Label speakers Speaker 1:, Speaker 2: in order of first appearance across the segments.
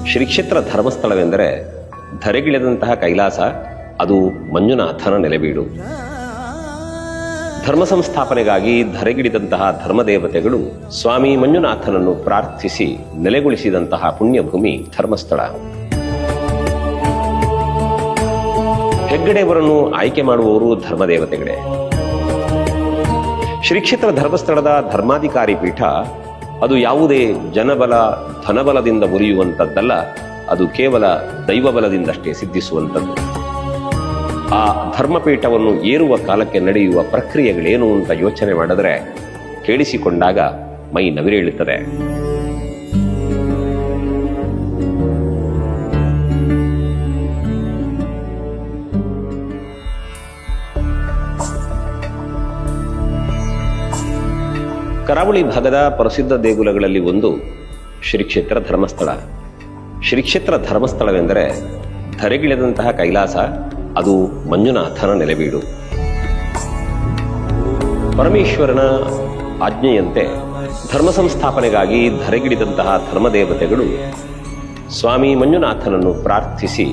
Speaker 1: ಶ್ರೀಕ್ಷೇತ್ರ ಧರ್ಮಸ್ಥಳವೆಂದರೆ ಧರೆಗಿಳಿದಂತಹ ಕೈಲಾಸ, ಅದು ಮಂಜುನಾಥನ ನೆಲೆಬೀಡು. ಧರ್ಮ ಸಂಸ್ಥಾಪನೆಗಾಗಿ ಧರೆಗಿಳಿದಂತಹ ಧರ್ಮದೇವತೆಗಳು ಸ್ವಾಮಿ ಮಂಜುನಾಥನನ್ನು ಪ್ರಾರ್ಥಿಸಿ ನೆಲೆಗೊಳಿಸಿದಂತಹ ಪುಣ್ಯಭೂಮಿ ಧರ್ಮಸ್ಥಳ. ಹೆಗ್ಗಡೆಯವರನ್ನು ಆಯ್ಕೆ ಮಾಡುವವರು ಧರ್ಮದೇವತೆಗಳೇ. ಶ್ರೀಕ್ಷೇತ್ರ ಧರ್ಮಸ್ಥಳದ ಧರ್ಮಾಧಿಕಾರಿ ಪೀಠ ಅದು ಯಾವುದೇ ಜನಬಲ ಧನಬಲದಿಂದ ಮುರಿಯುವಂಥದ್ದಲ್ಲ, ಅದು ಕೇವಲ ದೈವಬಲದಿಂದಷ್ಟೇ ಸಿದ್ಧಿಸುವಂಥದ್ದು. ಆ ಧರ್ಮಪೀಠವನ್ನು ಏರುವ ಕಾಲಕ್ಕೆ ನಡೆಯುವ ಪ್ರಕ್ರಿಯೆಗಳೇನು ಅಂತ ಯೋಚನೆ ಮಾಡಿದ್ರೆ ಕೇಳಿಸಿಕೊಂಡಾಗ ಮೈ ನವಿರೇಳುತ್ತದೆ. ಕರಾವಳಿ ಭಾಗದ ಪ್ರಸಿದ್ಧ ದೇಗುಲಗಳಲ್ಲಿ ಒಂದು ಶ್ರೀಕ್ಷೇತ್ರ ಧರ್ಮಸ್ಥಳ. ಶ್ರೀಕ್ಷೇತ್ರ ಧರ್ಮಸ್ಥಳವೆಂದರೆ ಧರೆಗಿಳಿದಂತಹ ಕೈಲಾಸ, ಅದು ಮಂಜುನಾಥನ ನೆಲೆಬೀಡು. ಪರಮೇಶ್ವರನ ಆಜ್ಞೆಯಂತೆ ಧರ್ಮ ಸಂಸ್ಥಾಪನೆಗಾಗಿ ಧರೆಗಿಳಿದಂತಹ ಧರ್ಮದೇವತೆಗಳು ಸ್ವಾಮಿ ಮಂಜುನಾಥನನ್ನು ಪ್ರಾರ್ಥಿಸಿ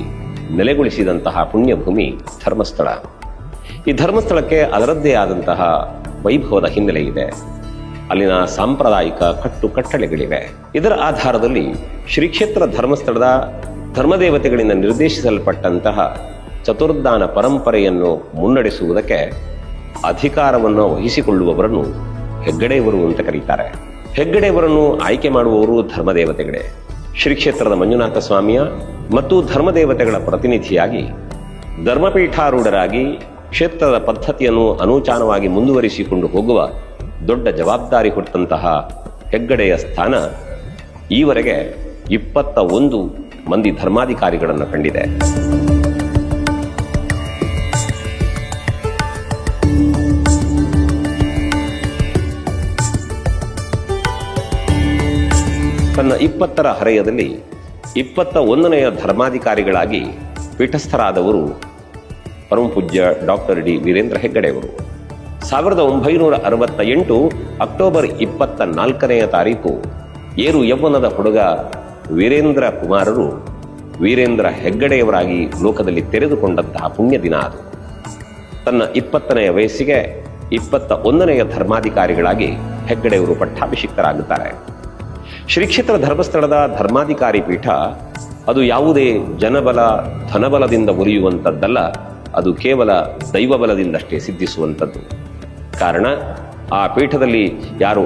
Speaker 1: ನೆಲೆಗೊಳಿಸಿದಂತಹ ಪುಣ್ಯಭೂಮಿ ಧರ್ಮಸ್ಥಳ. ಈ ಧರ್ಮಸ್ಥಳಕ್ಕೆ ಅದರದ್ದೇ ಆದಂತಹ ವೈಭವದ ಹಿನ್ನೆಲೆ ಇದೆ. ಅಲ್ಲಿನ ಸಾಂಪ್ರದಾಯಿಕ ಕಟ್ಟುಕಟ್ಟಳೆಗಳಿವೆ. ಇದರ ಆಧಾರದಲ್ಲಿ ಶ್ರೀಕ್ಷೇತ್ರ ಧರ್ಮಸ್ಥಳದ ಧರ್ಮದೇವತೆಗಳಿಂದ ನಿರ್ದೇಶಿಸಲ್ಪಟ್ಟಂತಹ ಚತುರ್ದಾನ ಪರಂಪರೆಯನ್ನು ಮುನ್ನಡೆಸುವುದಕ್ಕೆ ಅಧಿಕಾರವನ್ನು ವಹಿಸಿಕೊಳ್ಳುವವರನ್ನು ಹೆಗ್ಗಡೆಯವರು ಅಂತ ಕರೀತಾರೆ. ಹೆಗ್ಗಡೆಯವರನ್ನು ಆಯ್ಕೆ ಮಾಡುವವರು ಧರ್ಮದೇವತೆಗಳೇ. ಶ್ರೀಕ್ಷೇತ್ರದ ಮಂಜುನಾಥ ಸ್ವಾಮಿಯ ಮತ್ತು ಧರ್ಮದೇವತೆಗಳ ಪ್ರತಿನಿಧಿಯಾಗಿ ಧರ್ಮಪೀಠಾರೂಢರಾಗಿ ಕ್ಷೇತ್ರದ ಪದ್ಧತಿಯನ್ನು ಅನೂಚಾನವಾಗಿ ಮುಂದುವರಿಸಿಕೊಂಡು ಹೋಗುವ ದೊಡ್ಡ ಜವಾಬ್ದಾರಿ ಹೊತ್ತಂತಹ ಹೆಗ್ಗಡೆಯ ಸ್ಥಾನ ಈವರೆಗೆ 21 ಮಂದಿ ಧರ್ಮಾಧಿಕಾರಿಗಳನ್ನು ಕಂಡಿದೆ. ತನ್ನ 20ರ ಹರೆಯದಲ್ಲಿ 21ನೆಯ ಧರ್ಮಾಧಿಕಾರಿಗಳಾಗಿ ಪೀಠಸ್ಥರಾದವರು ಪರಮಪೂಜ್ಯ ಡಾಕ್ಟರ್ ಡಿ ವೀರೇಂದ್ರ ಹೆಗ್ಗಡೆಯವರು. 1968 ಅಕ್ಟೋಬರ್ 24ನೆಯ ತಾರೀಕು ಏರು ಯೌವನದ ಹುಡುಗ ವೀರೇಂದ್ರ ಕುಮಾರರು ವೀರೇಂದ್ರ ಹೆಗ್ಗಡೆಯವರಾಗಿ ಲೋಕದಲ್ಲಿ ತೆರೆದುಕೊಂಡಂತಹ ಪುಣ್ಯ ದಿನ ಅದು. ತನ್ನ 20ನೆಯ ವಯಸ್ಸಿಗೆ 21ನೆಯ ಧರ್ಮಾಧಿಕಾರಿಗಳಾಗಿ ಹೆಗ್ಗಡೆಯವರು ಪಟ್ಟಾಭಿಷಿಕ್ತರಾಗುತ್ತಾರೆ. ಶ್ರೀಕ್ಷೇತ್ರ ಧರ್ಮಸ್ಥಳದ ಧರ್ಮಾಧಿಕಾರಿ ಪೀಠ ಅದು ಯಾವುದೇ ಜನಬಲ ಧನಬಲದಿಂದ ಮುರಿಯುವಂಥದ್ದಲ್ಲ, ಅದು ಕೇವಲ ದೈವಬಲದಿಂದಷ್ಟೇ ಸಿದ್ಧಿಸುವಂಥದ್ದು. ಕಾರಣ, ಆ ಪೀಠದಲ್ಲಿ ಯಾರು